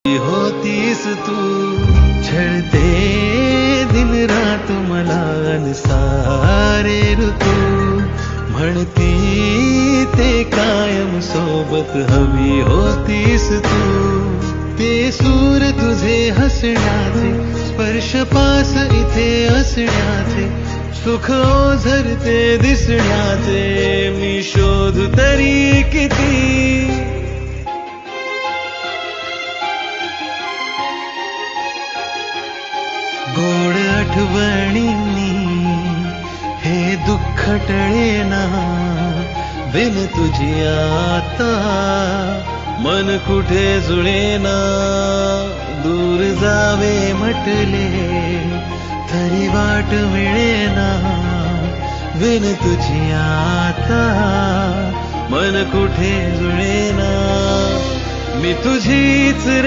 होतीस तू छळते दिन रात मला सारे ऋतू म्हणती ते कायम सोबत हवी होतीस तू ते सूर तुझे हसण्याचे स्पर्श पास इथे असण्याचे सुख ओझरते दिसण्याचे मी शोध तरी किती गोड आठवणींनी हे दुःख टळेना बिन तुझी आता मन कुठे जुळेना दूर जावे म्हटले तरी वाट मिळेना बिन तुझी आता मन कुठे जुळेना मी तुझीच